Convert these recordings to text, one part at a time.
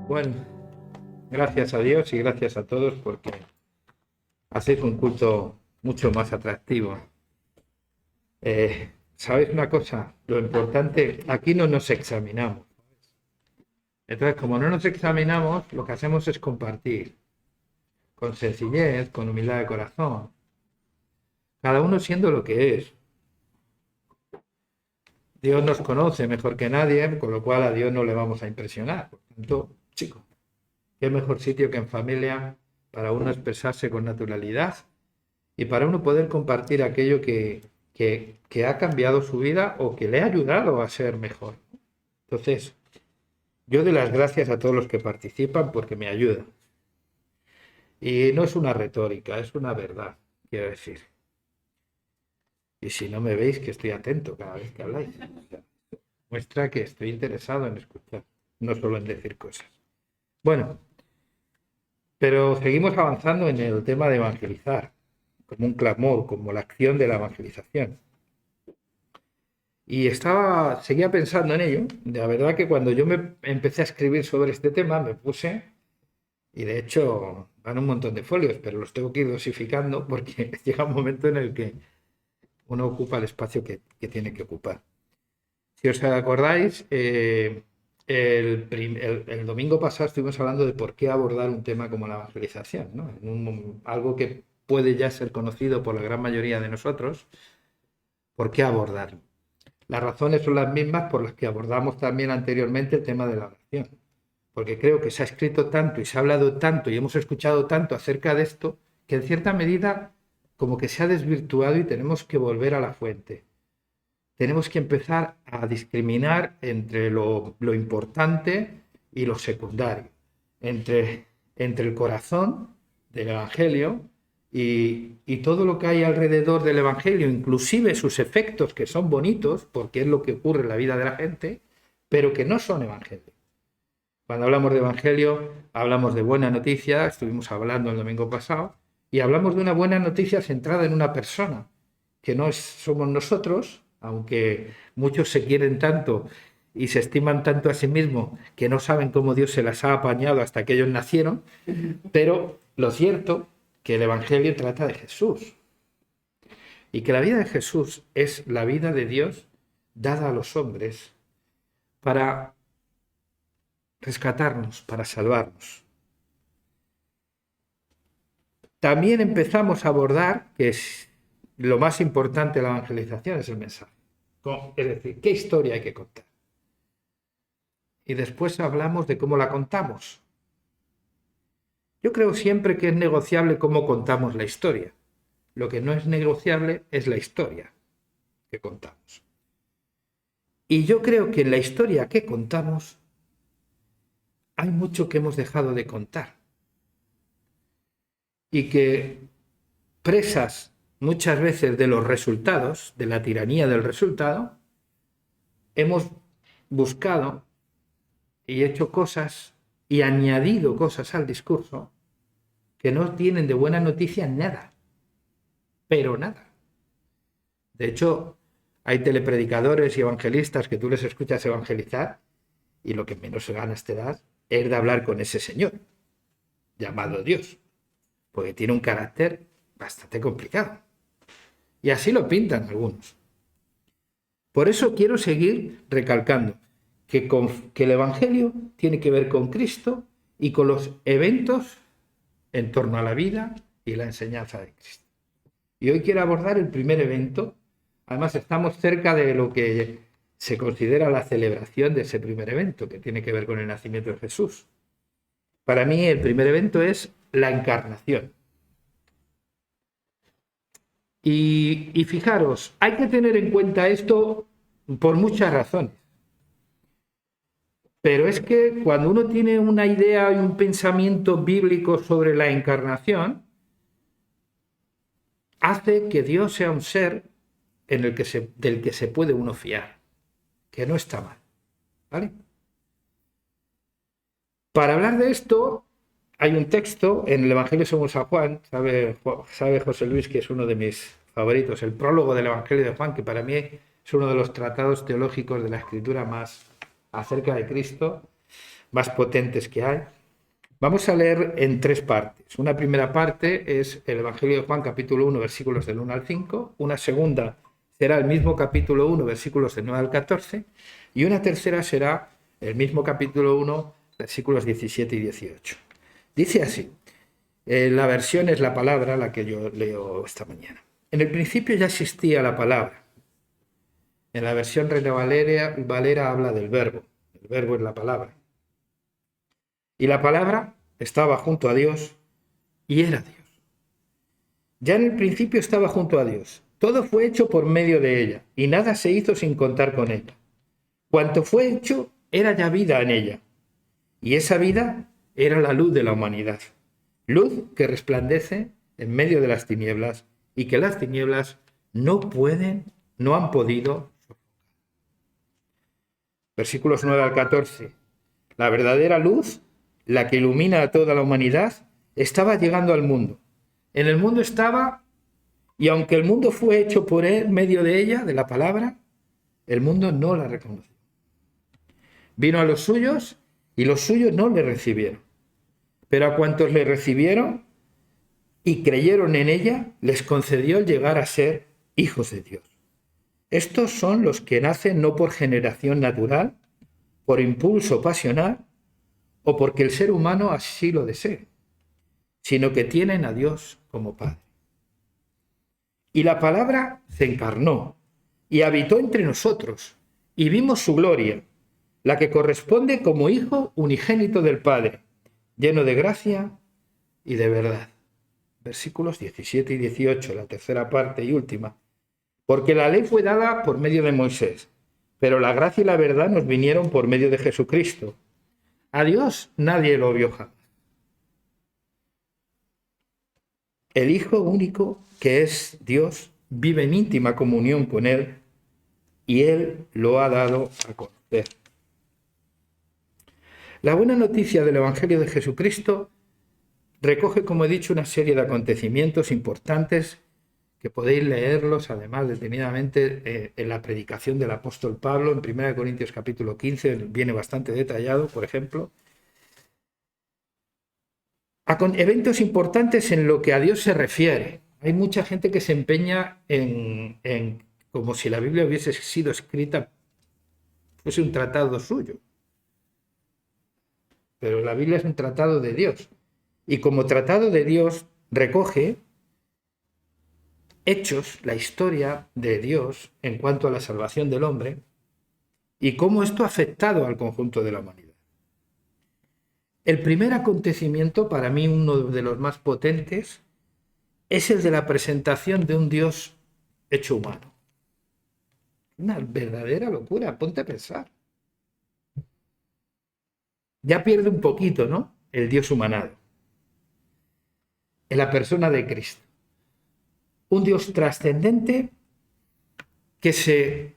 Bueno, gracias a Dios y gracias a todos porque hacéis un culto mucho más atractivo. ¿Sabéis una cosa? Lo importante, aquí no nos examinamos. Entonces, como no nos examinamos, lo que hacemos es compartir con sencillez, con humildad de corazón, cada uno siendo lo que es. Dios nos conoce mejor que nadie, con lo cual a Dios no le vamos a impresionar. Por tanto, chicos, qué mejor sitio que en familia para uno expresarse con naturalidad y para uno poder compartir aquello que ha cambiado su vida o que le ha ayudado a ser mejor. Entonces, yo doy las gracias a todos los que participan porque me ayudan. Y no es una retórica, es una verdad, quiero decir. Y si no me veis, que estoy atento cada vez que habláis. Muestra que estoy interesado en escuchar, no solo en decir cosas. Bueno, pero seguimos avanzando en el tema de evangelizar, como un clamor, como la acción de la evangelización. Y seguía pensando en ello. La verdad que cuando yo me empecé a escribir sobre este tema, me puse, y de hecho van un montón de folios, pero los tengo que ir dosificando porque llega un momento en el que uno ocupa el espacio que tiene que ocupar. Si os acordáis, el domingo pasado estuvimos hablando de por qué abordar un tema como la evangelización, ¿no? Algo que puede ya ser conocido por la gran mayoría de nosotros, ¿por qué abordarlo? Las razones son las mismas por las que abordamos también anteriormente el tema de la oración, porque creo que se ha escrito tanto y se ha hablado tanto y hemos escuchado tanto acerca de esto, que en cierta medida como que se ha desvirtuado y tenemos que volver a la fuente. Tenemos que empezar a discriminar entre lo importante y lo secundario, entre el corazón del Evangelio y todo lo que hay alrededor del Evangelio, inclusive sus efectos que son bonitos, porque es lo que ocurre en la vida de la gente, pero que no son Evangelio. Cuando hablamos de Evangelio, hablamos de buena noticia, estuvimos hablando el domingo pasado, y hablamos de una buena noticia centrada en una persona, que no somos nosotros, aunque muchos se quieren tanto y se estiman tanto a sí mismos que no saben cómo Dios se las ha apañado hasta que ellos nacieron, pero lo cierto que el Evangelio trata de Jesús y que la vida de Jesús es la vida de Dios dada a los hombres para rescatarnos, para salvarnos. También empezamos a abordar que es lo más importante de la evangelización es el mensaje. Es decir, ¿qué historia hay que contar? Y después hablamos de cómo la contamos. Yo creo siempre que es negociable cómo contamos la historia. Lo que no es negociable es la historia que contamos. Y yo creo que en la historia que contamos hay mucho que hemos dejado de contar. Y que presas muchas veces de los resultados, de la tiranía del resultado, hemos buscado y hecho cosas y añadido cosas al discurso que no tienen de buena noticia nada, pero nada. De hecho, hay telepredicadores y evangelistas que tú les escuchas evangelizar y lo que menos ganas te das es de hablar con ese señor llamado Dios, porque tiene un carácter bastante complicado. Y así lo pintan algunos. Por eso quiero seguir recalcando que el Evangelio tiene que ver con Cristo y con los eventos en torno a la vida y la enseñanza de Cristo. Y hoy quiero abordar el primer evento. Además, estamos cerca de lo que se considera la celebración de ese primer evento, que tiene que ver con el nacimiento de Jesús. Para mí, el primer evento es la encarnación. Y fijaros, hay que tener en cuenta esto por muchas razones. Pero es que cuando uno tiene una idea y un pensamiento bíblico sobre la encarnación, hace que Dios sea un ser del que se puede uno fiar, que no está mal. ¿Vale? Para hablar de esto, hay un texto en el Evangelio según San Juan, sabe José Luis que es uno de mis favoritos, el prólogo del Evangelio de Juan, que para mí es uno de los tratados teológicos de la Escritura más acerca de Cristo, más potentes que hay. Vamos a leer en 3 partes. Una primera parte es el Evangelio de Juan, capítulo 1, versículos del 1 al 5. Una segunda será el mismo capítulo 1, versículos del 9 al 14. Y una tercera será el mismo capítulo 1, versículos 17 y 18. Dice así, la versión es la palabra, la que yo leo esta mañana. En el principio ya existía la palabra. En la versión Reina Valera habla del verbo. El verbo es la palabra. Y la palabra estaba junto a Dios y era Dios. Ya en el principio estaba junto a Dios. Todo fue hecho por medio de ella y nada se hizo sin contar con ella. Cuanto fue hecho era ya vida en ella. Y esa vida era la luz de la humanidad. Luz que resplandece en medio de las tinieblas y que las tinieblas no han podido. Versículos 9 al 14. La verdadera luz, la que ilumina a toda la humanidad, estaba llegando al mundo. En el mundo estaba, y aunque el mundo fue hecho por medio de ella, de la palabra, el mundo no la reconoció. Vino a los suyos y los suyos no le recibieron. Pero a cuantos le recibieron y creyeron en ella, les concedió el llegar a ser hijos de Dios. Estos son los que nacen no por generación natural, por impulso pasional o porque el ser humano así lo desee, sino que tienen a Dios como Padre. Y la palabra se encarnó y habitó entre nosotros, y vimos su gloria, la que corresponde como Hijo unigénito del Padre, lleno de gracia y de verdad. Versículos 17 y 18, la tercera parte y última. Porque la ley fue dada por medio de Moisés, pero la gracia y la verdad nos vinieron por medio de Jesucristo. A Dios nadie lo vio jamás. El Hijo único, que es Dios, vive en íntima comunión con Él y Él lo ha dado a conocer. La buena noticia del Evangelio de Jesucristo recoge, como he dicho, una serie de acontecimientos importantes que podéis leerlos, además, detenidamente en la predicación del apóstol Pablo, en 1 Corintios capítulo 15, viene bastante detallado, por ejemplo. Eventos importantes en lo que a Dios se refiere. Hay mucha gente que se empeña en como si la Biblia hubiese sido escrita, fuese un tratado suyo. Pero la Biblia es un tratado de Dios. Y como tratado de Dios recoge hechos, la historia de Dios en cuanto a la salvación del hombre y cómo esto ha afectado al conjunto de la humanidad. El primer acontecimiento, para mí uno de los más potentes, es el de la presentación de un Dios hecho humano. Una verdadera locura, ponte a pensar. Ya pierde un poquito, ¿no?, el Dios humanado. En la persona de Cristo. Un Dios trascendente que se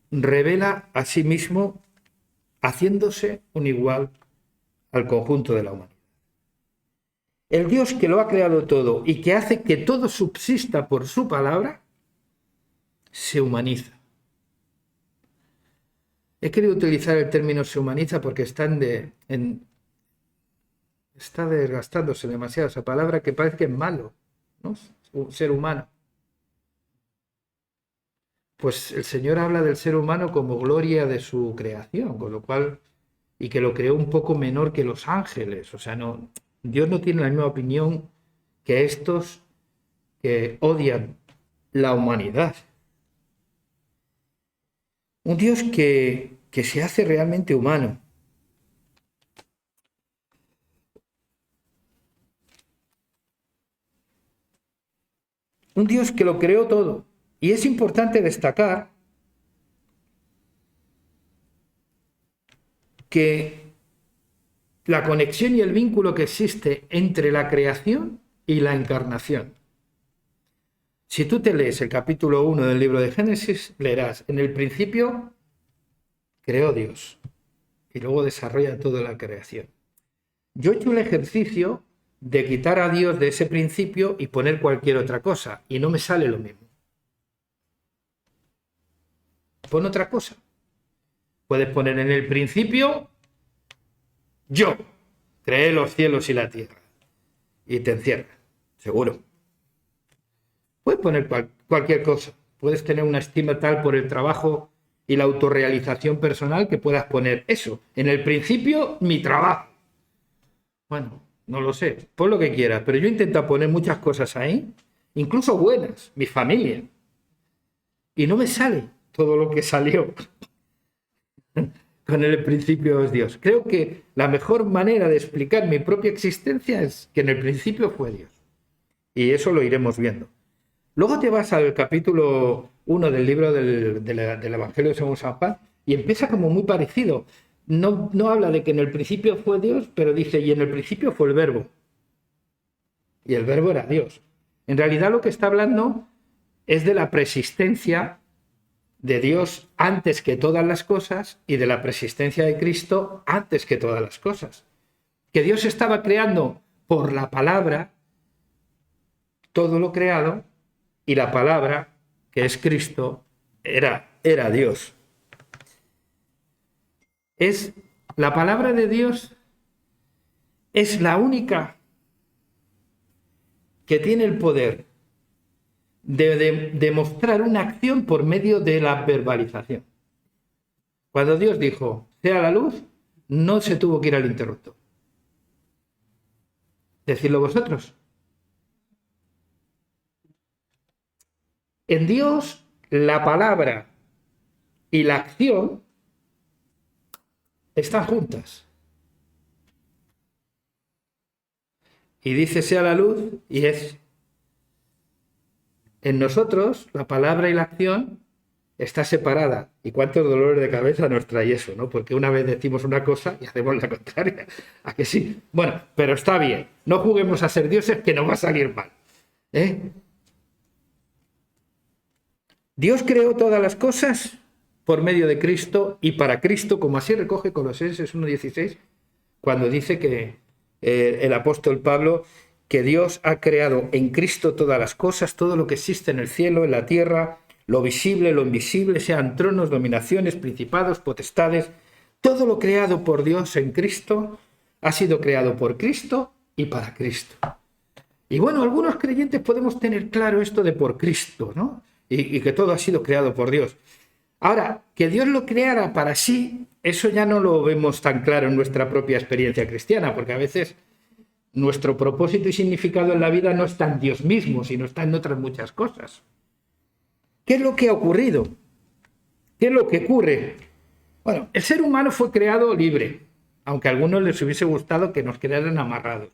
revela a sí mismo haciéndose un igual al conjunto de la humanidad. El Dios que lo ha creado todo y que hace que todo subsista por su palabra, se humaniza. He querido utilizar el término se humaniza porque está desgastándose demasiado esa palabra, que parece que es malo, ¿no?, un ser humano. Pues el Señor habla del ser humano como gloria de su creación, con lo cual, y que lo creó un poco menor que los ángeles. O sea, no, Dios no tiene la misma opinión que estos que odian la humanidad. Un Dios que se hace realmente humano. Un Dios que lo creó todo. Y es importante destacar que la conexión y el vínculo que existe entre la creación y la encarnación. Si tú te lees el capítulo 1 del libro de Génesis, leerás: en el principio creó Dios, y luego desarrolla toda la creación. Yo he hecho el ejercicio de quitar a Dios de ese principio y poner cualquier otra cosa, y no me sale lo mismo. Pon otra cosa. Puedes poner en el principio Yo creé los cielos y la tierra. Y te encierra, seguro. Puedes poner cualquier cosa. Puedes tener una estima tal por el trabajo y la autorrealización personal que puedas poner eso. En el principio, mi trabajo. Bueno, no lo sé. Pon lo que quieras. Pero yo intento poner muchas cosas ahí, incluso buenas, mi familia. Y no me sale todo lo que salió con el principio es Dios. Creo que la mejor manera de explicar mi propia existencia es que en el principio fue Dios. Y eso lo iremos viendo. Luego te vas al capítulo 1 del libro del Evangelio según San Juan y empieza como muy parecido. No habla de que en el principio fue Dios, pero dice, y en el principio fue el Verbo. Y el Verbo era Dios. En realidad lo que está hablando es de la preexistencia de Dios antes que todas las cosas y de la preexistencia de Cristo antes que todas las cosas. Que Dios estaba creando por la palabra todo lo creado y la palabra, que es Cristo, era Dios. La palabra de Dios es la única que tiene el poder de demostrar una acción por medio de la verbalización. Cuando Dios dijo, sea la luz, no se tuvo que ir al interruptor. Decidlo vosotros. En Dios, la palabra y la acción están juntas. Y dice sea la luz y es. En nosotros, la palabra y la acción está separada. ¿Y cuántos dolores de cabeza nos trae eso, no? Porque una vez decimos una cosa y hacemos la contraria. ¿A que sí? Bueno, pero está bien. No juguemos a ser dioses que nos va a salir mal. Dios creó todas las cosas por medio de Cristo y para Cristo, como así recoge Colosenses 1:16, cuando dice que el apóstol Pablo, que Dios ha creado en Cristo todas las cosas, todo lo que existe en el cielo, en la tierra, lo visible, lo invisible, sean tronos, dominaciones, principados, potestades, todo lo creado por Dios en Cristo ha sido creado por Cristo y para Cristo. Y bueno, algunos creyentes podemos tener claro esto de por Cristo, ¿no? Y que todo ha sido creado por Dios. Ahora, que Dios lo creara para sí, eso ya no lo vemos tan claro en nuestra propia experiencia cristiana, porque a veces nuestro propósito y significado en la vida no está en Dios mismo, sino está en otras muchas cosas. ¿Qué es lo que ha ocurrido? ¿Qué es lo que ocurre? Bueno, el ser humano fue creado libre, aunque a algunos les hubiese gustado que nos crearan amarrados.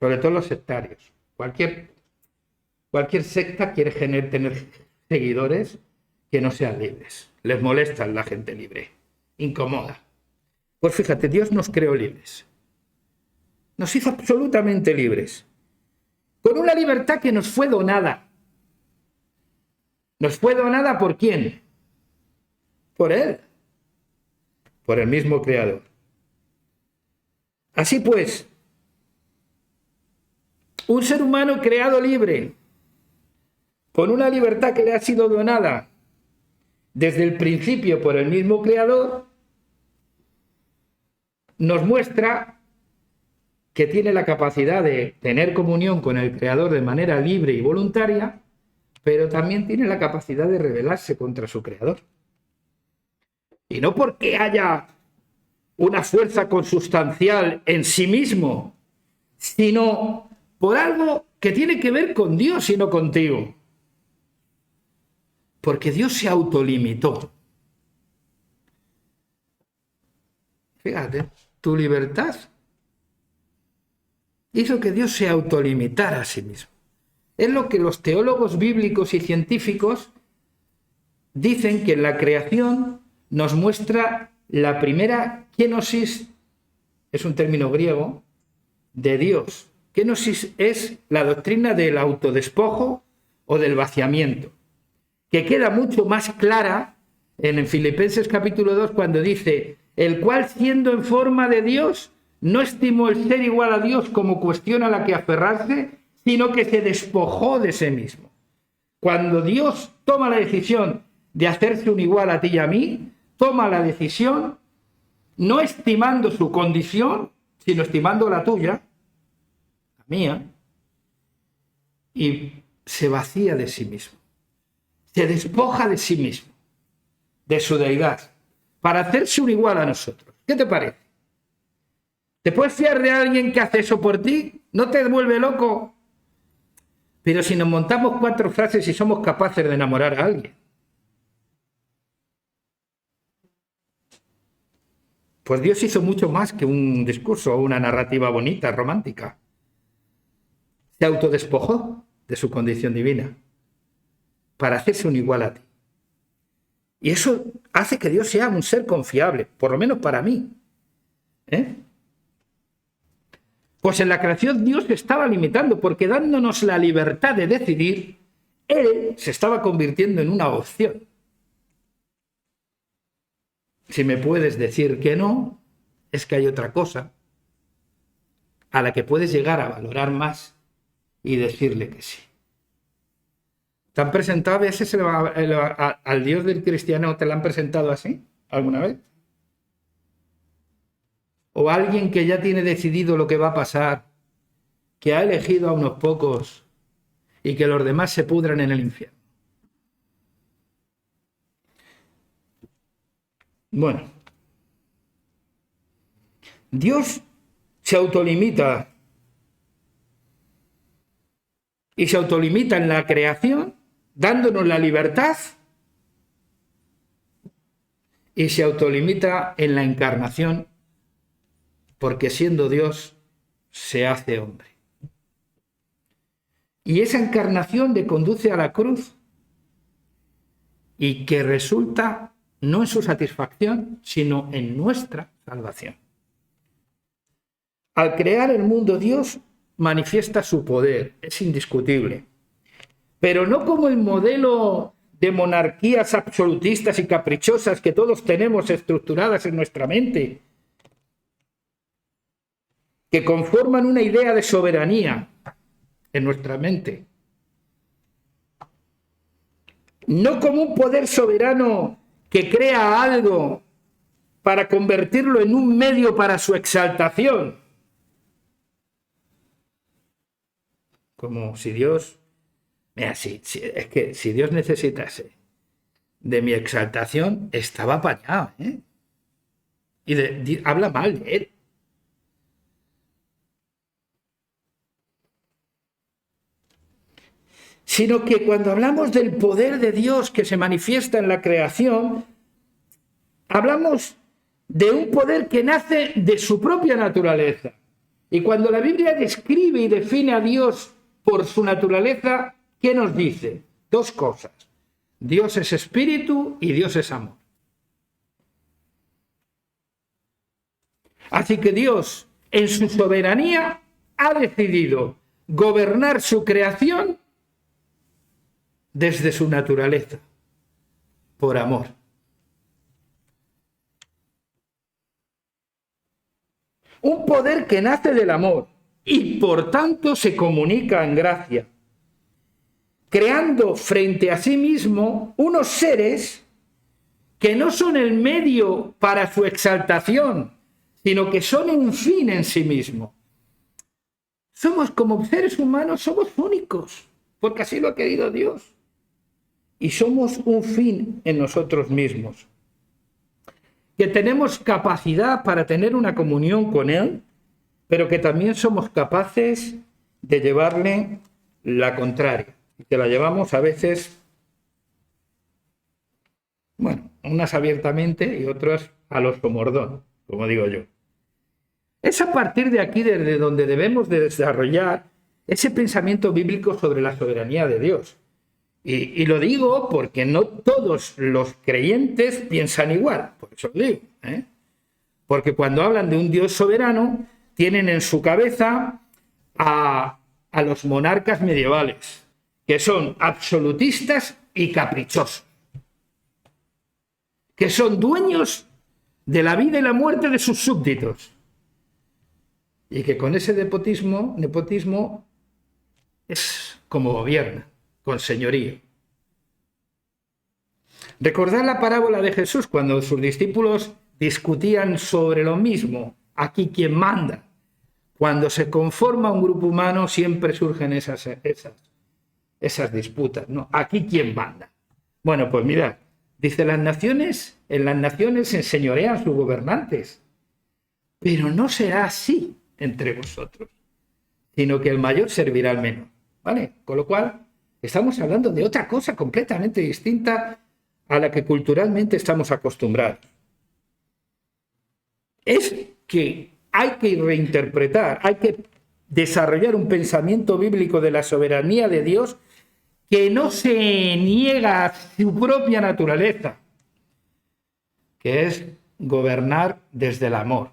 Sobre todo los sectarios. Cualquier secta quiere tener seguidores que no sean libres. Les molesta la gente libre. Incomoda. Pues fíjate, Dios nos creó libres. Nos hizo absolutamente libres. Con una libertad que nos fue donada. ¿Nos fue donada por quién? Por Él. Por el mismo Creador. Así pues, un ser humano creado libre, con una libertad que le ha sido donada desde el principio por el mismo Creador, nos muestra que tiene la capacidad de tener comunión con el Creador de manera libre y voluntaria, pero también tiene la capacidad de rebelarse contra su Creador. Y no porque haya una fuerza consustancial en sí mismo, sino por algo que tiene que ver con Dios y no contigo. Porque Dios se autolimitó. Fíjate, tu libertad hizo que Dios se autolimitara a sí mismo. Es lo que los teólogos bíblicos y científicos dicen, que en la creación nos muestra la primera kenosis, es un término griego, de Dios. Kenosis es la doctrina del autodespojo o del vaciamiento, que queda mucho más clara en Filipenses capítulo 2 cuando dice, el cual siendo en forma de Dios, no estimó el ser igual a Dios como cuestión a la que aferrarse, sino que se despojó de sí mismo. Cuando Dios toma la decisión de hacerse un igual a ti y a mí, toma la decisión no estimando su condición, sino estimando la tuya, la mía, y se vacía de sí mismo, se despoja de sí mismo, de su deidad, para hacerse un igual a nosotros. ¿Qué te parece? ¿Te puedes fiar de alguien que hace eso por ti? ¿No te vuelve loco? Pero si nos montamos 4 frases y somos capaces de enamorar a alguien, pues Dios hizo mucho más que un discurso o una narrativa bonita, romántica. Se autodespojó de su condición divina para hacerse un igual a ti. Y eso hace que Dios sea un ser confiable, por lo menos para mí. Pues en la creación Dios se estaba limitando, porque dándonos la libertad de decidir, Él se estaba convirtiendo en una opción. Si me puedes decir que no, es que hay otra cosa a la que puedes llegar a valorar más y decirle que sí. ¿Te han presentado a veces al Dios del cristiano, te lo han presentado así alguna vez? ¿O alguien que ya tiene decidido lo que va a pasar, que ha elegido a unos pocos y que los demás se pudran en el infierno? Bueno, Dios se autolimita y se autolimita en la creación, dándonos la libertad, y se autolimita en la encarnación, porque siendo Dios se hace hombre. Y esa encarnación le conduce a la cruz, y que resulta no en su satisfacción, sino en nuestra salvación. Al crear el mundo, Dios manifiesta su poder, es indiscutible, pero no como el modelo de monarquías absolutistas y caprichosas que todos tenemos estructuradas en nuestra mente, que conforman una idea de soberanía en nuestra mente. No como un poder soberano que crea algo para convertirlo en un medio para su exaltación. Como si Dios... Mira, es que si Dios necesitase de mi exaltación, estaba apañado, ¿eh? Y habla mal de él. Sino que cuando hablamos del poder de Dios que se manifiesta en la creación, hablamos de un poder que nace de su propia naturaleza. Y cuando la Biblia describe y define a Dios por su naturaleza, ¿qué nos dice? 2 cosas. Dios es espíritu y Dios es amor. Así que Dios, en su soberanía, ha decidido gobernar su creación desde su naturaleza, por amor. Un poder que nace del amor y por tanto se comunica en gracia, creando frente a sí mismo unos seres que no son el medio para su exaltación, sino que son un fin en sí mismo. Somos como seres humanos, somos únicos, porque así lo ha querido Dios. Y somos un fin en nosotros mismos. Que tenemos capacidad para tener una comunión con Él, pero que también somos capaces de llevarle la contraria. Y que la llevamos a veces, bueno, unas abiertamente y otras a los comordón, como digo yo. Es a partir de aquí desde donde debemos de desarrollar ese pensamiento bíblico sobre la soberanía de Dios. Y lo digo porque no todos los creyentes piensan igual, por eso lo digo, ¿eh? Porque cuando hablan de un Dios soberano, tienen en su cabeza a los monarcas medievales, que son absolutistas y caprichosos, que son dueños de la vida y la muerte de sus súbditos, y que con ese nepotismo es como gobierna, con señorío. Recordad la parábola de Jesús cuando sus discípulos discutían sobre lo mismo. Aquí quién manda. Cuando se conforma un grupo humano siempre surgen esas disputas, ¿no? Aquí quién manda. Bueno, pues mirad, dice en las naciones se enseñorean sus gobernantes, pero no será así entre vosotros, sino que el mayor servirá al menor, ¿vale? Con lo cual, estamos hablando de otra cosa completamente distinta a la que culturalmente estamos acostumbrados. Es que hay que reinterpretar, hay que desarrollar un pensamiento bíblico de la soberanía de Dios que no se niega a su propia naturaleza, que es gobernar desde el amor.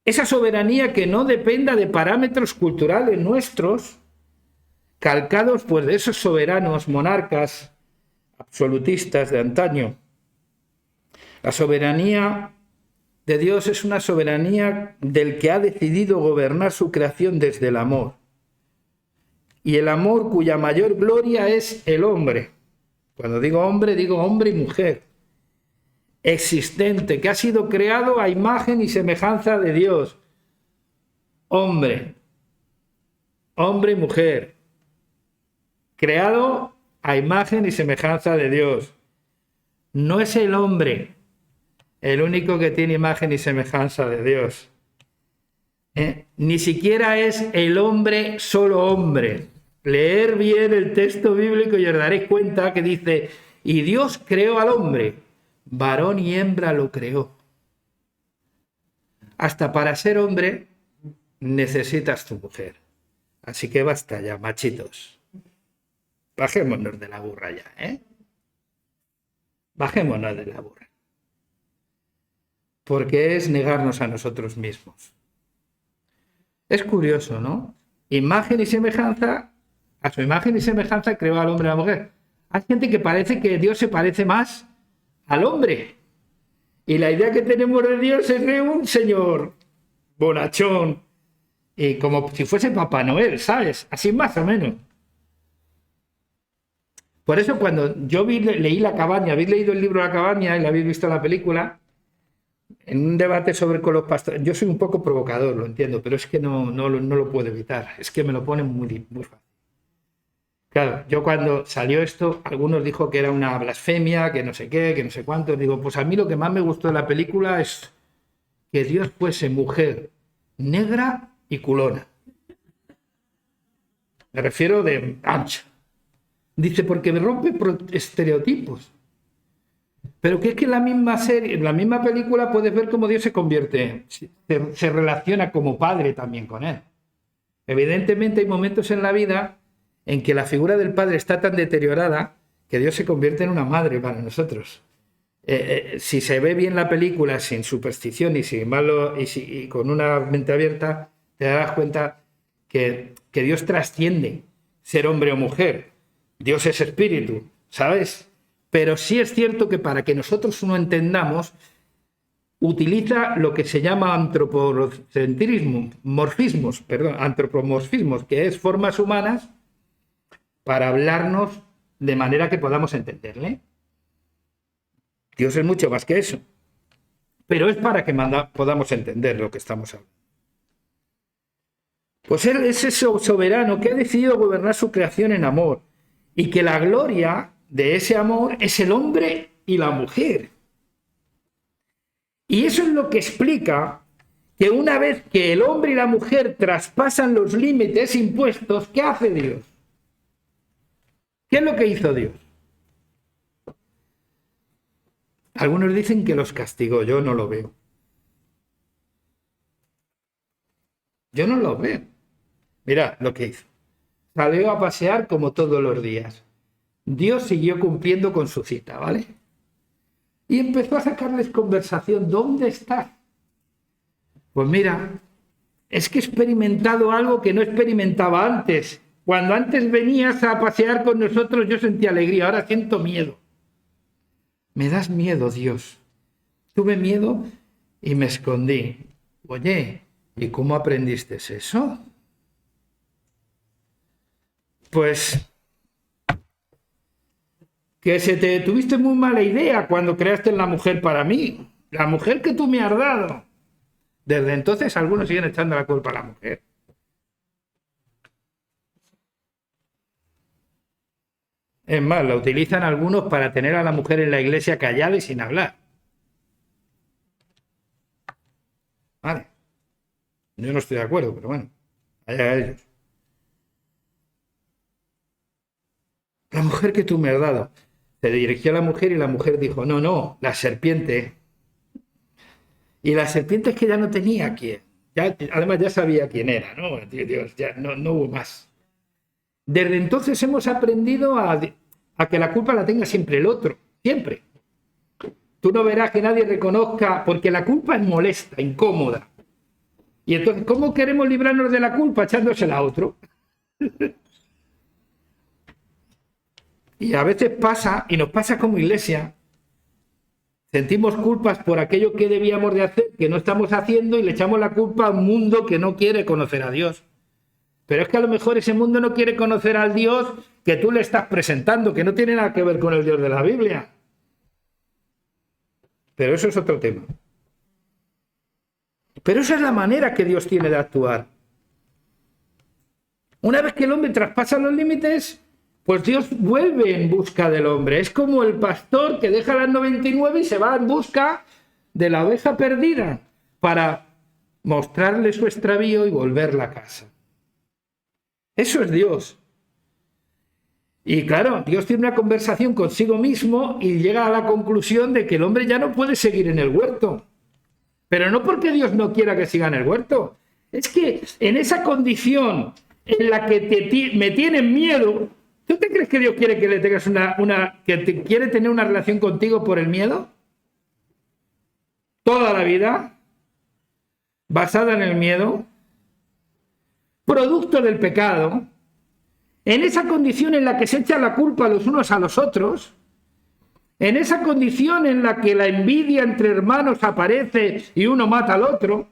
Esa soberanía que no dependa de parámetros culturales nuestros, calcados pues de esos soberanos monarcas absolutistas de antaño. La soberanía de Dios es una soberanía del que ha decidido gobernar su creación desde el amor. Y el amor cuya mayor gloria es el hombre. Cuando digo hombre y mujer. Existente, que ha sido creado a imagen y semejanza de Dios. Hombre y mujer. Creado a imagen y semejanza de Dios. No es el hombre el único que tiene imagen y semejanza de Dios. Ni siquiera es el hombre solo hombre. Leer bien el texto bíblico y os daréis cuenta que dice, y Dios creó al hombre, varón y hembra lo creó. Hasta para ser hombre necesitas tu mujer. Así que basta ya, machitos. Bajémonos de la burra ya, ¿eh? Bajémonos de la burra. Porque es negarnos a nosotros mismos. Es curioso, ¿no? Imagen y semejanza, a su imagen y semejanza creó al hombre y a la mujer. Hay gente que parece que Dios se parece más al hombre. Y la idea que tenemos de Dios es de un señor bonachón, y como si fuese Papá Noel, ¿sabes? Así más o menos. Por eso cuando yo leí La cabaña, habéis leído el libro La cabaña y la habéis visto la película, en un debate sobre con los pastores, yo soy un poco provocador, lo entiendo, pero es que no lo puedo evitar, es que me lo ponen muy fácil. Claro, yo cuando salió esto, algunos dijo que era una blasfemia, que no sé qué, que no sé cuánto. Digo, pues a mí lo que más me gustó de la película es que Dios fuese mujer negra y culona. Me refiero de ancha. Dice, porque me rompe estereotipos. Pero que es que en la misma serie, en la misma película puedes ver cómo Dios se convierte, se relaciona como padre también con él. Evidentemente hay momentos en la vida en que la figura del padre está tan deteriorada que Dios se convierte en una madre para nosotros. Si se ve bien la película sin superstición y sin malo y con una mente abierta, te darás cuenta que Dios trasciende ser hombre o mujer. Dios es espíritu, ¿sabes? Pero sí es cierto que para que nosotros no entendamos, utiliza lo que se llama antropomorfismos, que es formas humanas para hablarnos de manera que podamos entenderle. Dios es mucho más que eso. Pero es para que podamos entender lo que estamos hablando. Pues Él es ese soberano que ha decidido gobernar su creación en amor y que la gloria de ese amor es el hombre y la mujer. Y eso es lo que explica que una vez que el hombre y la mujer traspasan los límites impuestos, ¿qué hace Dios? ¿Qué es lo que hizo Dios? Algunos dicen que los castigó, yo no lo veo. Yo no lo veo. Mira lo que hizo. Salió a pasear como todos los días. Dios siguió cumpliendo con su cita, ¿vale? Y empezó a sacarles conversación. ¿Dónde estás? Pues mira, es que he experimentado algo que no experimentaba antes. Cuando antes venías a pasear con nosotros yo sentía alegría, ahora siento miedo. Me das miedo, Dios. Tuve miedo y me escondí. Oye, ¿y cómo aprendiste eso? Pues que tuviste muy mala idea cuando creaste la mujer para mí, la mujer que tú me has dado. Desde entonces algunos siguen echando la culpa a la mujer. Es más, la utilizan algunos para tener a la mujer en la iglesia callada y sin hablar. Vale. Yo no estoy de acuerdo, pero bueno, allá ellos. La mujer que tú me has dado. Se dirigió a la mujer y la mujer dijo, no, la serpiente. Y la serpiente es que ya no tenía quién. Además ya sabía quién era, ¿no? Dios, ya no hubo más. Desde entonces hemos aprendido a que la culpa la tenga siempre el otro, siempre. Tú no verás que nadie reconozca, porque la culpa es molesta, incómoda. Y entonces, ¿cómo queremos librarnos de la culpa? Echándosela a otro. Y a veces pasa, y nos pasa como iglesia, sentimos culpas por aquello que debíamos de hacer, que no estamos haciendo, y le echamos la culpa a un mundo que no quiere conocer a Dios. Pero es que a lo mejor ese mundo no quiere conocer al Dios que tú le estás presentando, que no tiene nada que ver con el Dios de la Biblia. Pero eso es otro tema. Pero esa es la manera que Dios tiene de actuar. Una vez que el hombre traspasa los límites, pues Dios vuelve en busca del hombre. Es como el pastor que deja las 99 y se va en busca de la oveja perdida para mostrarle su extravío y volverla a casa. Eso es Dios. Y claro, Dios tiene una conversación consigo mismo y llega a la conclusión de que el hombre ya no puede seguir en el huerto. Pero no porque Dios no quiera que siga en el huerto. Es que en esa condición en la que me tienen miedo, ¿tú te crees que Dios quiere que le tengas quiere tener una relación contigo por el miedo? Toda la vida, basada en el miedo, producto del pecado, en esa condición en la que se echa la culpa los unos a los otros, en esa condición en la que la envidia entre hermanos aparece y uno mata al otro,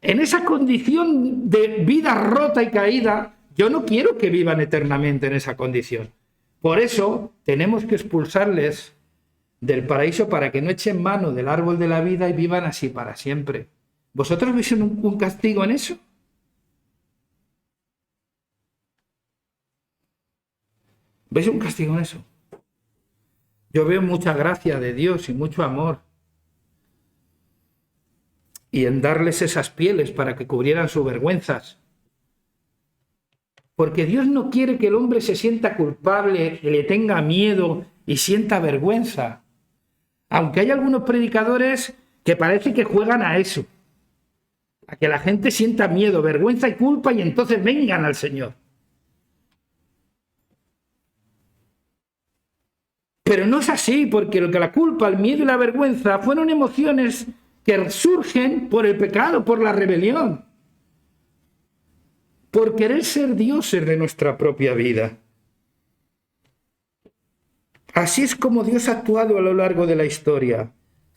en esa condición de vida rota y caída, yo no quiero que vivan eternamente en esa condición. Por eso tenemos que expulsarles del paraíso para que no echen mano del árbol de la vida y vivan así para siempre. ¿Vosotros veis un castigo en eso? ¿Veis un castigo en eso? Yo veo mucha gracia de Dios y mucho amor. Y en darles esas pieles para que cubrieran sus vergüenzas. Porque Dios no quiere que el hombre se sienta culpable, le tenga miedo y sienta vergüenza. Aunque hay algunos predicadores que parece que juegan a eso. A que la gente sienta miedo, vergüenza y culpa y entonces vengan al Señor. Pero no es así, porque lo que la culpa, el miedo y la vergüenza fueron emociones que surgen por el pecado, por la rebelión, por querer ser dioses de nuestra propia vida. Así es como Dios ha actuado a lo largo de la historia,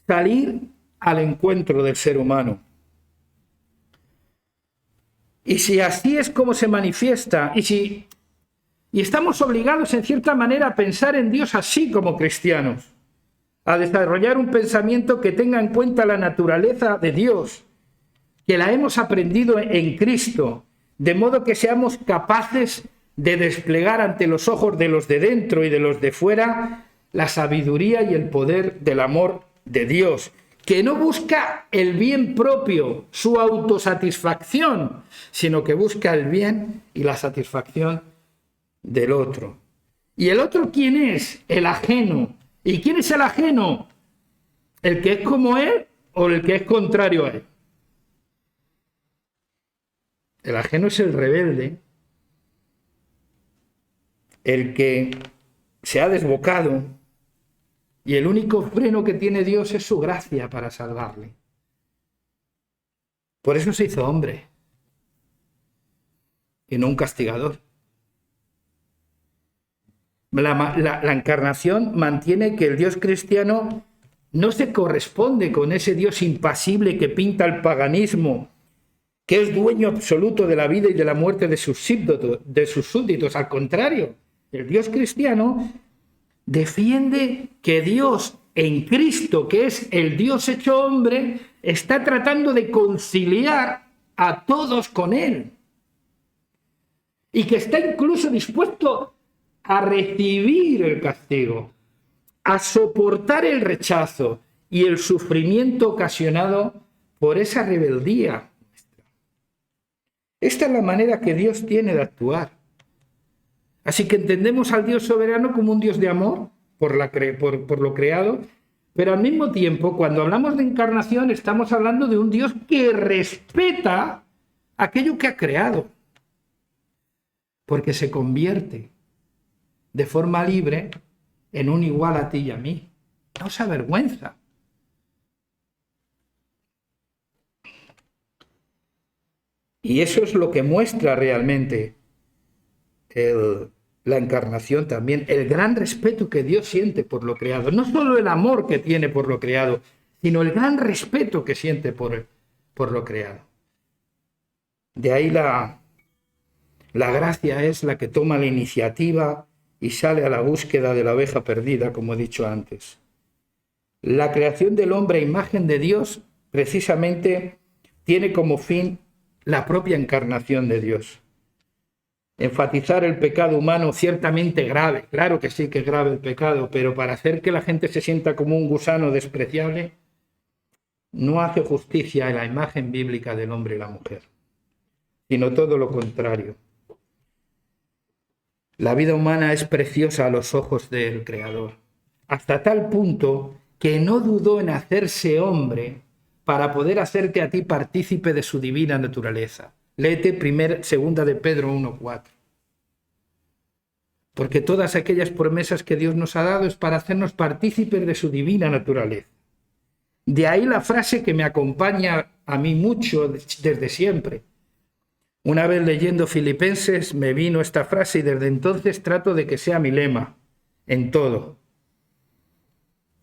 salir al encuentro del ser humano. Y si así es como se manifiesta, y estamos obligados en cierta manera a pensar en Dios así como cristianos, a desarrollar un pensamiento que tenga en cuenta la naturaleza de Dios, que la hemos aprendido en Cristo, de modo que seamos capaces de desplegar ante los ojos de los de dentro y de los de fuera la sabiduría y el poder del amor de Dios, que no busca el bien propio, su autosatisfacción, sino que busca el bien y la satisfacción del otro. ¿Y el otro quién es? El ajeno. ¿Y quién es el ajeno? ¿El que es como él o el que es contrario a él? El ajeno es el rebelde, el que se ha desbocado, y el único freno que tiene Dios es su gracia para salvarle. Por eso se hizo hombre y no un castigador. La encarnación mantiene que el Dios cristiano no se corresponde con ese Dios impasible que pinta el paganismo, que es dueño absoluto de la vida y de la muerte de sus súbditos. Al contrario, El Dios cristiano defiende que Dios en Cristo, que es el Dios hecho hombre, está tratando de conciliar a todos con Él. Y que está incluso dispuesto a recibir el castigo, a soportar el rechazo y el sufrimiento ocasionado por esa rebeldía. Esta es la manera que Dios tiene de actuar. Así que entendemos al Dios soberano como un Dios de amor por lo creado, pero al mismo tiempo, cuando hablamos de encarnación, estamos hablando de un Dios que respeta aquello que ha creado, porque se convierte de forma libre en un igual a ti y a mí. No se avergüenza. Y eso es lo que muestra realmente la encarnación también, el gran respeto que Dios siente por lo creado. No solo el amor que tiene por lo creado, sino el gran respeto que siente por lo creado. De ahí la gracia es la que toma la iniciativa y sale a la búsqueda de la oveja perdida, como he dicho antes. La creación del hombre a imagen de Dios, precisamente, tiene como fin la propia encarnación de Dios. Enfatizar el pecado humano ciertamente grave, claro que sí que es grave el pecado, pero para hacer que la gente se sienta como un gusano despreciable, no hace justicia a la imagen bíblica del hombre y la mujer, sino todo lo contrario. La vida humana es preciosa a los ojos del Creador, hasta tal punto que no dudó en hacerse hombre para poder hacerte a ti partícipe de su divina naturaleza. Léete segunda de Pedro 1:4. Porque todas aquellas promesas que Dios nos ha dado es para hacernos partícipes de su divina naturaleza. De ahí la frase que me acompaña a mí mucho desde siempre. Una vez leyendo Filipenses me vino esta frase y desde entonces trato de que sea mi lema en todo.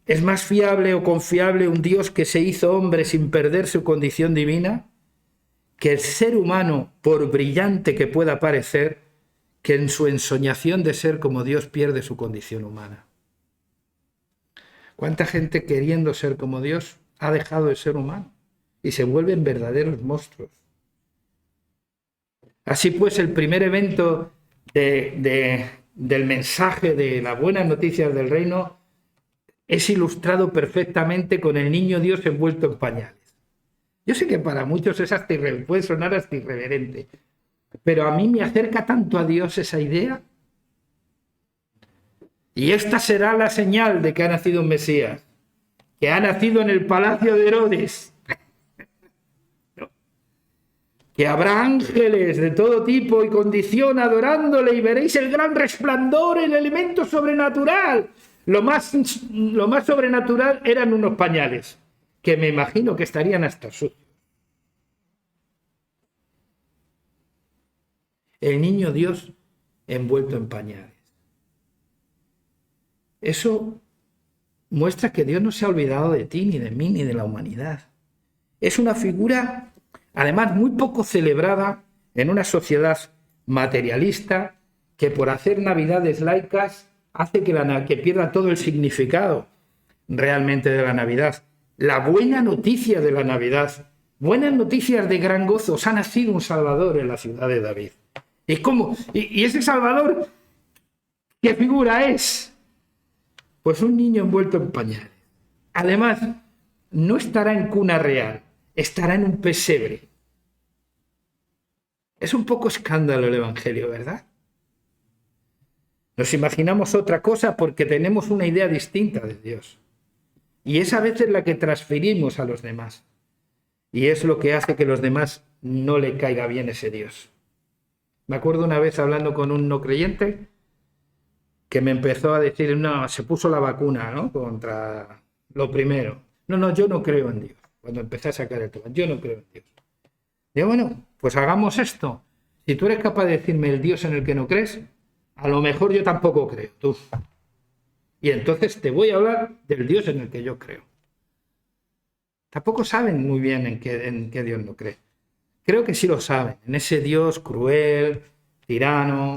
¿Es más fiable o confiable un Dios que se hizo hombre sin perder su condición divina que el ser humano, por brillante que pueda parecer, que en su ensoñación de ser como Dios pierde su condición humana? ¿Cuánta gente queriendo ser como Dios ha dejado de ser humano y se vuelven verdaderos monstruos? Así pues, el primer evento del mensaje de las buenas noticias del reino es ilustrado perfectamente con el niño Dios envuelto en pañales. Yo sé que para muchos puede sonar hasta irreverente, pero a mí me acerca tanto a Dios esa idea. Y esta será la señal de que ha nacido un Mesías, que ha nacido en el palacio de Herodes. Que habrá ángeles de todo tipo y condición adorándole y veréis el gran resplandor, el elemento sobrenatural. Lo más sobrenatural eran unos pañales, que me imagino que estarían hasta sucios. El niño Dios envuelto en pañales. Eso muestra que Dios no se ha olvidado de ti, ni de mí, ni de la humanidad. Es una figura, además, muy poco celebrada en una sociedad materialista que por hacer navidades laicas hace que pierda todo el significado realmente de la Navidad. La buena noticia de la Navidad, buenas noticias de gran gozo, os ha nacido un Salvador en la ciudad de David. ¿Y ese Salvador qué figura es? Pues un niño envuelto en pañales. Además, no estará en cuna real, estará en un pesebre. Es un poco escándalo el Evangelio, ¿verdad? Nos imaginamos otra cosa porque tenemos una idea distinta de Dios. Y es a veces la que transferimos a los demás. Y es lo que hace que a los demás no le caiga bien ese Dios. Me acuerdo una vez hablando con un no creyente que me empezó a decir, no, se puso la vacuna, ¿no?, contra lo primero. No, yo no creo en Dios. Cuando empecé a sacar el tema, yo no creo en Dios. Digo, bueno, pues hagamos esto. Si tú eres capaz de decirme el Dios en el que no crees, a lo mejor yo tampoco creo, tú. Y entonces te voy a hablar del Dios en el que yo creo. Tampoco saben muy bien en qué Dios no cree. Creo que sí lo saben, en ese Dios cruel, tirano,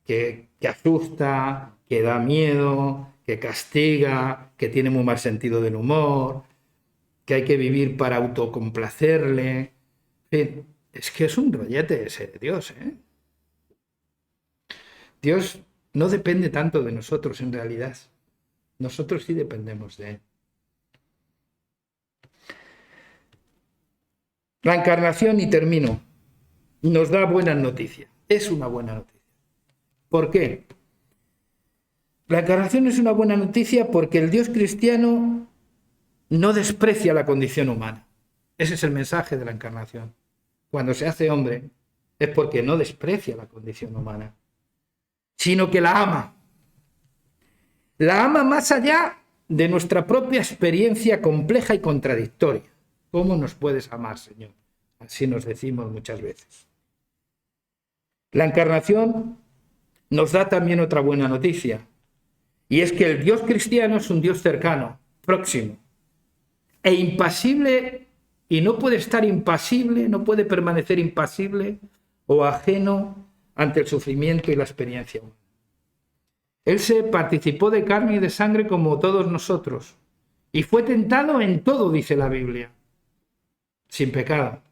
que asusta, que da miedo, que castiga, que tiene muy mal sentido del humor, que hay que vivir para autocomplacerle. En fin, es que es un rollete ese Dios, ¿eh? Dios no depende tanto de nosotros en realidad. Nosotros sí dependemos de Él. La encarnación, y termino, nos da buenas noticias. Es una buena noticia. ¿Por qué? La encarnación es una buena noticia porque el Dios cristiano no desprecia la condición humana. Ese es el mensaje de la encarnación. Cuando se hace hombre es porque no desprecia la condición humana, sino que la ama. La ama más allá de nuestra propia experiencia compleja y contradictoria. ¿Cómo nos puedes amar, Señor? Así nos decimos muchas veces. La encarnación nos da también otra buena noticia, y es que el Dios cristiano es un Dios cercano, próximo, e impasible, y no puede estar impasible, no puede permanecer impasible o ajeno ante el sufrimiento y la experiencia humana. Él se participó de carne y de sangre como todos nosotros, y fue tentado en todo, dice la Biblia, sin pecado.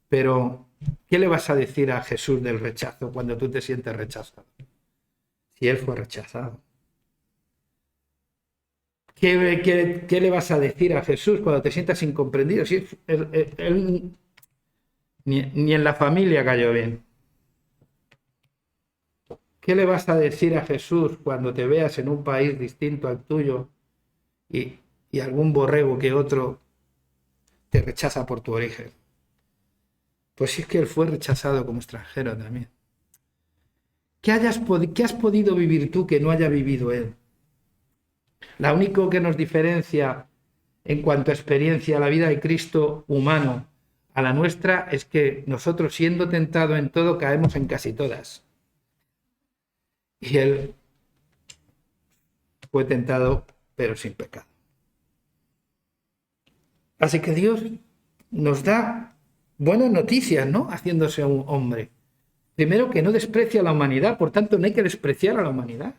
Pero, ¿qué le vas a decir a Jesús del rechazo cuando tú te sientes rechazado? Si Él fue rechazado. ¿Qué le vas a decir a Jesús cuando te sientas incomprendido? Si él ni en la familia cayó bien. ¿Qué le vas a decir a Jesús cuando te veas en un país distinto al tuyo y algún borrego que otro te rechaza por tu origen? Pues sí, es que Él fue rechazado como extranjero también. ¿Qué has podido vivir tú que no haya vivido Él? Lo único que nos diferencia en cuanto a experiencia la vida de Cristo humano a la nuestra es que nosotros, siendo tentados en todo, caemos en casi todas. Y Él fue tentado, pero sin pecado. Así que Dios nos da buenas noticias, ¿no? Haciéndose un hombre. Primero, que no desprecia a la humanidad, por tanto, no hay que despreciar a la humanidad.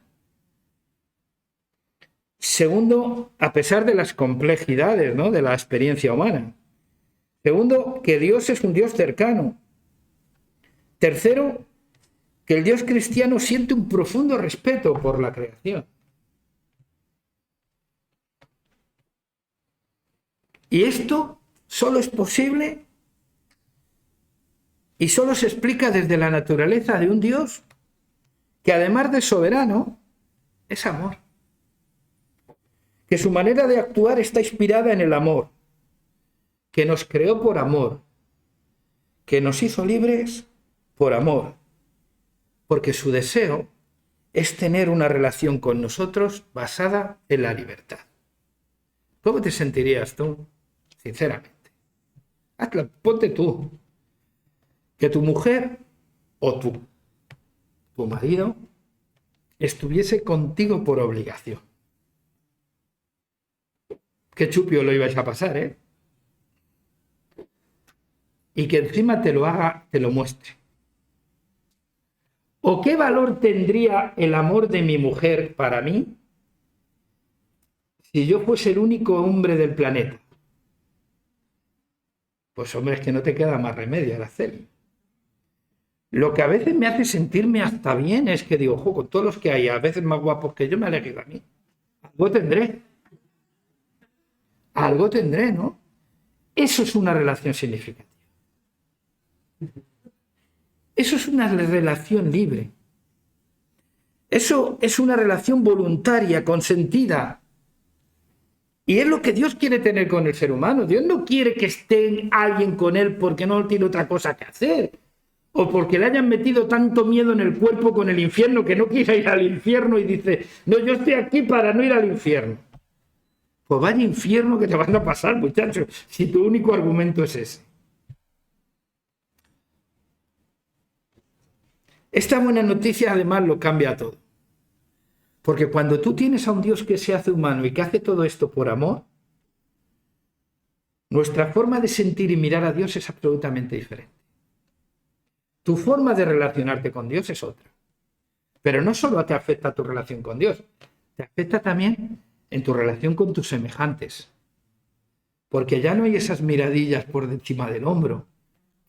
Segundo, a pesar de las complejidades, ¿no?, de la experiencia humana. Segundo, que Dios es un Dios cercano. Tercero, que el Dios cristiano siente un profundo respeto por la creación. Y esto solo es posible y solo se explica desde la naturaleza de un Dios que, además de soberano, es amor. Que su manera de actuar está inspirada en el amor, que nos creó por amor, que nos hizo libres por amor, porque su deseo es tener una relación con nosotros basada en la libertad. ¿Cómo te sentirías tú, sinceramente? Ponte tú, que tu mujer o tu marido estuviese contigo por obligación. Qué chupio lo ibais a pasar, ¿eh? Y que encima te lo haga, te lo muestre. ¿O qué valor tendría el amor de mi mujer para mí si yo fuese el único hombre del planeta? Pues hombre, es que no te queda más remedio, Araceli. Lo que a veces me hace sentirme hasta bien es que digo, ojo, con todos los que hay, a veces más guapos que yo, me alegra a mí. Algo tendré. Algo tendré, ¿no? Eso es una relación significativa. Eso es una relación libre. Eso es una relación voluntaria, consentida. Y es lo que Dios quiere tener con el ser humano. Dios no quiere que esté alguien con él porque no tiene otra cosa que hacer. O porque le hayan metido tanto miedo en el cuerpo con el infierno que no quiera ir al infierno y dice, no, yo estoy aquí para no ir al infierno. Pues vaya infierno que te van a pasar, muchachos, si tu único argumento es ese. Esta buena noticia además lo cambia todo. Porque cuando tú tienes a un Dios que se hace humano y que hace todo esto por amor, nuestra forma de sentir y mirar a Dios es absolutamente diferente. Tu forma de relacionarte con Dios es otra. Pero no solo te afecta tu relación con Dios, te afecta también en tu relación con tus semejantes. Porque ya no hay esas miradillas por encima del hombro,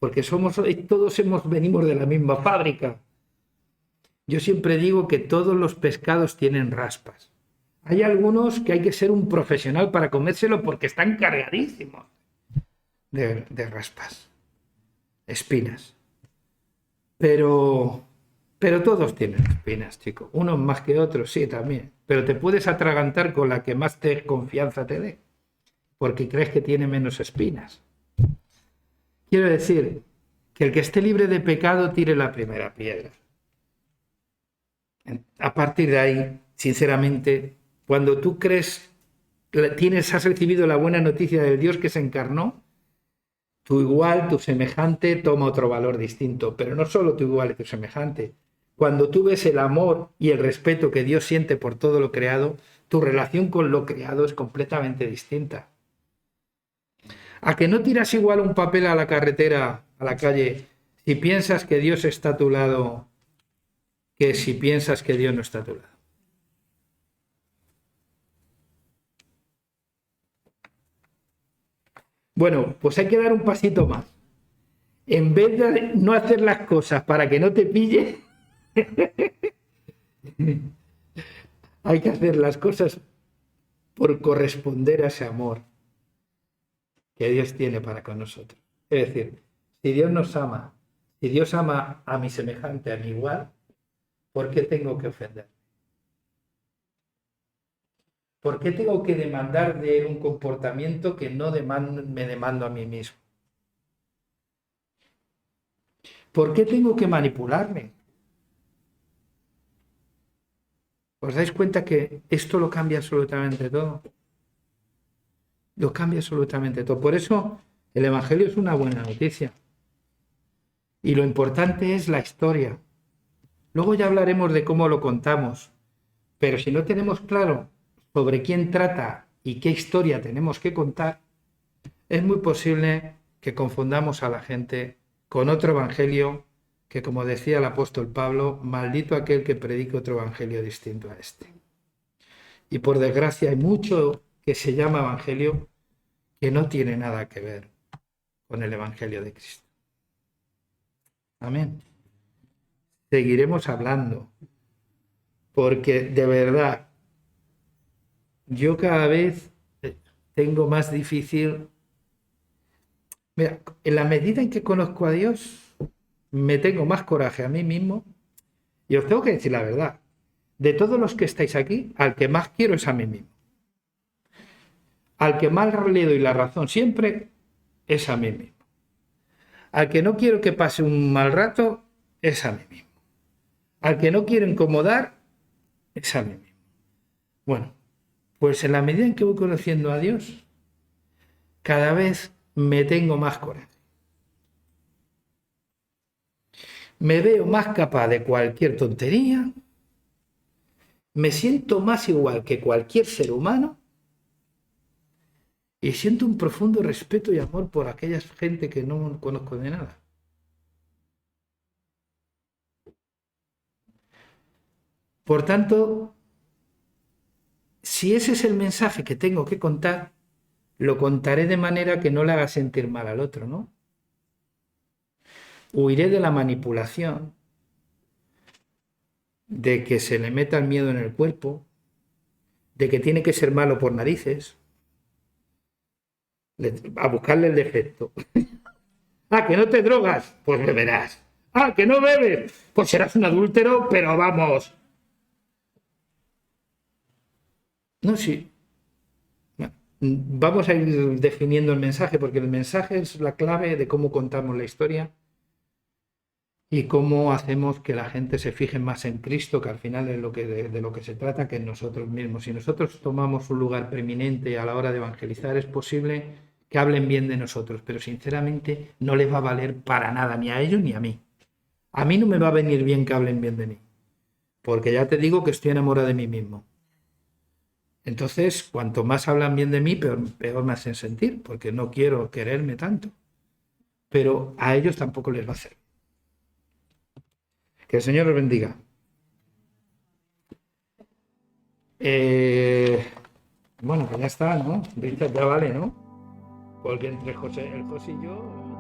porque venimos de la misma fábrica. Yo siempre digo que todos los pescados tienen raspas. Hay algunos que hay que ser un profesional para comérselo porque están cargadísimos de raspas, espinas. Pero todos tienen espinas, chicos. Unos más que otros, sí, también. Pero te puedes atragantar con la que más confianza te dé, porque crees que tiene menos espinas. Quiero decir que el que esté libre de pecado tire la primera piedra. A partir de ahí, sinceramente, cuando tú crees, has recibido la buena noticia del Dios que se encarnó, tu igual, tu semejante, toma otro valor distinto. Pero no solo tu igual y tu semejante. Cuando tú ves el amor y el respeto que Dios siente por todo lo creado, tu relación con lo creado es completamente distinta. ¿A que no tiras igual un papel a la carretera, a la calle, si piensas que Dios está a tu lado, que si piensas que Dios no está a tu lado? Bueno, pues hay que dar un pasito más. En vez de no hacer las cosas para que no te pille, hay que hacer las cosas por corresponder a ese amor que Dios tiene para con nosotros. Es decir, si Dios nos ama, si Dios ama a mi semejante, a mi igual, ¿por qué tengo que ofender? ¿Por qué tengo que demandar de él un comportamiento que no me demando a mí mismo? ¿Por qué tengo que manipularme? ¿Os dais cuenta que esto lo cambia absolutamente todo? Lo cambia absolutamente todo. Por eso el Evangelio es una buena noticia. Y lo importante es la historia. Luego ya hablaremos de cómo lo contamos. Pero si no tenemos claro sobre quién trata y qué historia tenemos que contar, es muy posible que confundamos a la gente con otro evangelio que, como decía el apóstol Pablo, maldito aquel que predique otro evangelio distinto a este. Y por desgracia hay mucho que se llama evangelio que no tiene nada que ver con el evangelio de Cristo. Amén. Seguiremos hablando, porque de verdad yo cada vez tengo más difícil. Mira, en la medida en que conozco a Dios, me tengo más coraje a mí mismo. Y os tengo que decir la verdad. De todos los que estáis aquí, al que más quiero es a mí mismo. Al que más le doy la razón siempre es a mí mismo. Al que no quiero que pase un mal rato es a mí mismo. Al que no quiero incomodar es a mí mismo. Bueno, pues en la medida en que voy conociendo a Dios, cada vez me tengo más coraje. Me veo más capaz de cualquier tontería, me siento más igual que cualquier ser humano y siento un profundo respeto y amor por aquella gente que no conozco de nada. Por tanto, si ese es el mensaje que tengo que contar, lo contaré de manera que no le haga sentir mal al otro, ¿no? Huiré de la manipulación, de que se le meta el miedo en el cuerpo, de que tiene que ser malo por narices, a buscarle el defecto. Ah, que no te drogas, pues beberás. Ah, que no bebes, pues serás un adúltero, pero vamos. No, sí. Vamos a ir definiendo el mensaje, porque el mensaje es la clave de cómo contamos la historia y cómo hacemos que la gente se fije más en Cristo, que al final es de lo que se trata, que en nosotros mismos. Si nosotros tomamos un lugar preeminente a la hora de evangelizar, es posible que hablen bien de nosotros, pero sinceramente no les va a valer para nada, ni a ellos ni a mí. A mí no me va a venir bien que hablen bien de mí, porque ya te digo que estoy enamorado de mí mismo. Entonces, cuanto más hablan bien de mí, peor me hacen sentir, porque no quiero quererme tanto. Pero a ellos tampoco les va a hacer. Que el Señor los bendiga. Eh, bueno, pues ya está, ¿no? Richard, ya vale, ¿no? Porque entre José, el José y yo...